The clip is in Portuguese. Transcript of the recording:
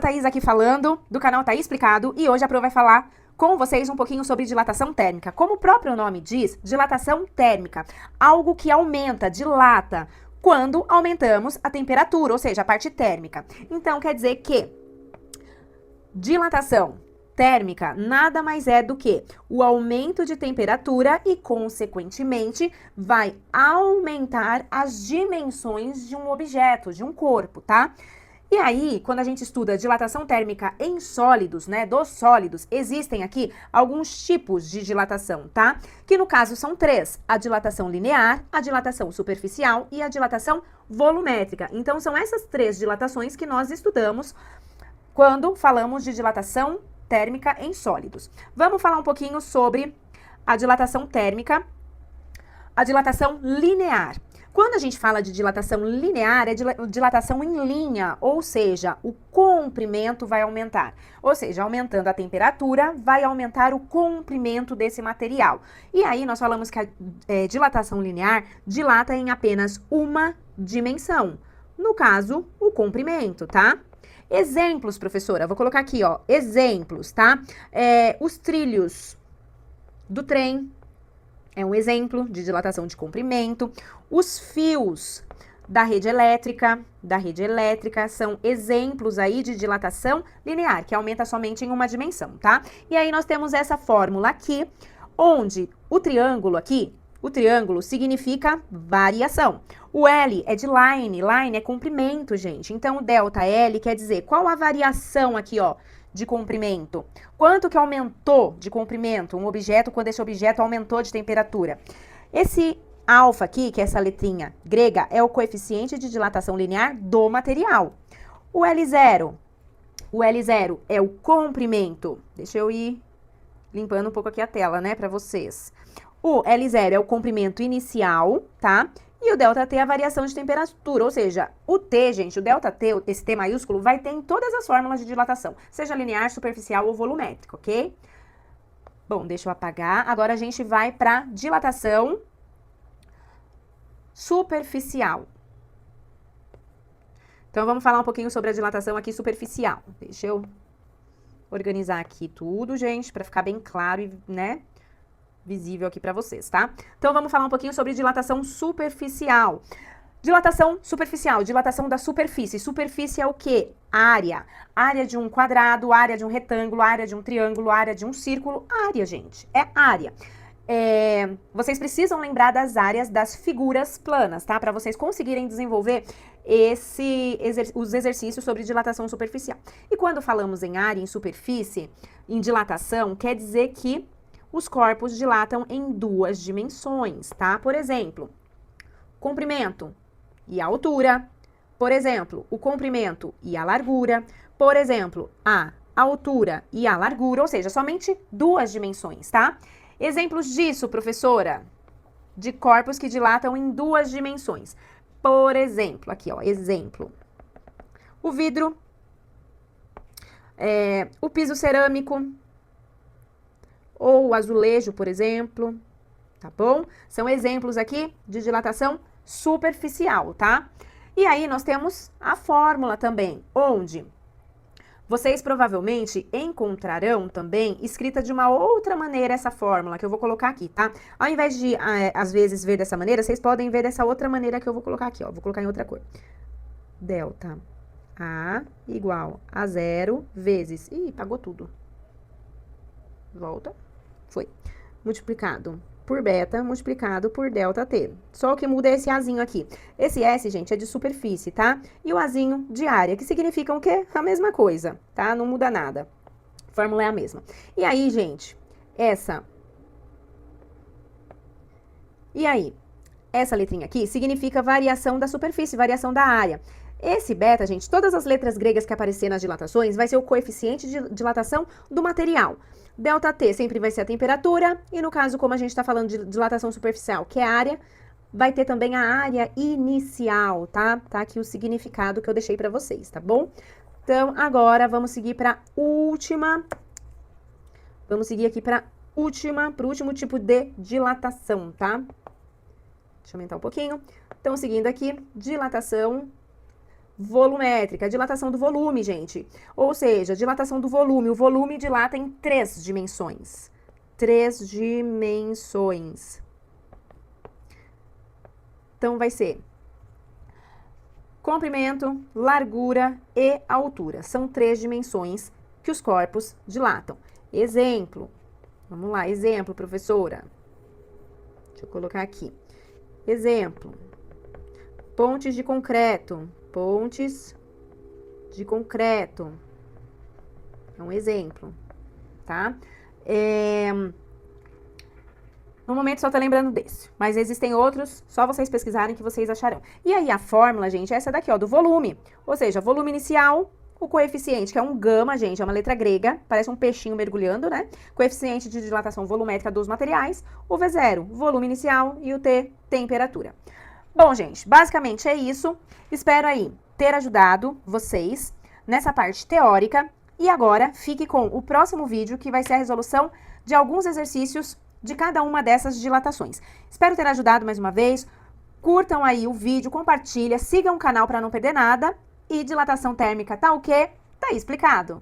Thaís aqui falando, do canal Thaís Explicado, e hoje a Pro vai falar com vocês um pouquinho sobre dilatação térmica. Como o próprio nome diz, dilatação térmica, algo que aumenta, dilata, quando aumentamos a temperatura, ou seja, a parte térmica. Então, quer dizer que dilatação térmica nada mais é do que o aumento de temperatura e, consequentemente, vai aumentar as dimensões de um objeto, de um corpo, tá? E aí, quando a gente estuda dilatação térmica em sólidos, né, dos sólidos, existem aqui alguns tipos de dilatação, tá? Que no caso são três: a dilatação linear, a dilatação superficial e a dilatação volumétrica. Então, são essas três dilatações que nós estudamos quando falamos de dilatação térmica em sólidos. Vamos falar um pouquinho sobre a dilatação térmica, a dilatação linear. Quando a gente fala de dilatação linear, é dilatação em linha, ou seja, o comprimento vai aumentar. Ou seja, aumentando a temperatura, vai aumentar o comprimento desse material. E aí nós falamos que a dilatação linear dilata em apenas uma dimensão. No caso, o comprimento, tá? Exemplos, professora, vou colocar aqui, ó, exemplos, tá? Os trilhos do trem é um exemplo de dilatação de comprimento. Os fios da rede elétrica são exemplos aí de dilatação linear, que aumenta somente em uma dimensão, tá? E aí nós temos essa fórmula aqui, onde o triângulo aqui, o triângulo significa variação. O L é de line é comprimento, gente. Então, o delta L quer dizer qual a variação aqui, ó, de comprimento. Quanto que aumentou de comprimento um objeto quando esse objeto aumentou de temperatura? Esse alfa aqui, que é essa letrinha grega, é o coeficiente de dilatação linear do material. O L0 é o comprimento. Deixa eu ir limpando um pouco aqui a tela, né, para vocês. O L0 é o comprimento inicial, tá? E o ΔT é a variação de temperatura, ou seja, o T, gente, o ΔT, esse T maiúsculo, vai ter em todas as fórmulas de dilatação, seja linear, superficial ou volumétrica, ok? Bom, deixa eu apagar. Agora a gente vai para dilatação superficial. Então, vamos falar um pouquinho sobre a dilatação aqui superficial. Deixa eu organizar aqui tudo, gente, para ficar bem claro e, né, visível aqui para vocês, tá? Então, vamos falar um pouquinho sobre dilatação superficial. Dilatação superficial, dilatação da superfície. Superfície é o quê? Área. Área de um quadrado, área de um retângulo, área de um triângulo, área de um círculo. Área, gente, é área. Vocês precisam lembrar das áreas das figuras planas, tá? Para vocês conseguirem desenvolver os exercícios sobre dilatação superficial. E quando falamos em área, em superfície, em dilatação, quer dizer que os corpos dilatam em duas dimensões, tá? Por exemplo, comprimento e a altura. Por exemplo, o comprimento e a largura. Por exemplo, a altura e a largura, ou seja, somente duas dimensões, tá? Exemplos disso, professora, de corpos que dilatam em duas dimensões. Por exemplo, aqui, ó, exemplo. O vidro, o piso cerâmico, ou o azulejo, por exemplo, tá bom? São exemplos aqui de dilatação superficial, tá? E aí nós temos a fórmula também, onde vocês provavelmente encontrarão também escrita de uma outra maneira essa fórmula que eu vou colocar aqui, tá? Ao invés de, às vezes, ver dessa maneira, vocês podem ver dessa outra maneira que eu vou colocar aqui, ó. Vou colocar em outra cor. Delta A igual a 0 vezes... Ih, apagou tudo. Volta. Foi. Multiplicado por beta, multiplicado por ΔT. Só o que muda é esse Azinho aqui. Esse S, gente, é de superfície, tá? E o Azinho de área, que significam o quê? A mesma coisa, tá? Não muda nada. A fórmula é a mesma. E aí, gente, essa letrinha aqui significa variação da superfície, variação da área. Esse beta, gente, todas as letras gregas que aparecer nas dilatações vai ser o coeficiente de dilatação do material. ΔT sempre vai ser a temperatura, e no caso, como a gente está falando de dilatação superficial, que é a área, vai ter também a área inicial, tá? Tá aqui o significado que eu deixei para vocês, tá bom? Então, agora vamos seguir para última. Vamos seguir aqui para o último tipo de dilatação, tá? Deixa eu aumentar um pouquinho. Então, seguindo aqui, dilatação volumétrica, dilatação do volume, gente. Ou seja, dilatação do volume. O volume dilata em 3 dimensões. 3 dimensões. Então, vai ser comprimento, largura e altura. São 3 dimensões que os corpos dilatam. Exemplo. Vamos lá, exemplo, professora. Deixa eu colocar aqui. Exemplo. Pontes de concreto. Pontes de concreto. É um exemplo, tá? No momento só tô lembrando desse, mas existem outros, só vocês pesquisarem que vocês acharão. E aí a fórmula, gente, é essa daqui, ó, do volume. Ou seja, volume inicial, o coeficiente, que é um gama, gente, é uma letra grega, parece um peixinho mergulhando, né? Coeficiente de dilatação volumétrica dos materiais, o V0, volume inicial, e o T, temperatura. Bom, gente, basicamente é isso. Espero aí ter ajudado vocês nessa parte teórica. E agora, fique com o próximo vídeo, que vai ser a resolução de alguns exercícios de cada uma dessas dilatações. Espero ter ajudado mais uma vez. Curtam aí o vídeo, compartilha, sigam o canal para não perder nada. E dilatação térmica tá o quê? Tá aí explicado.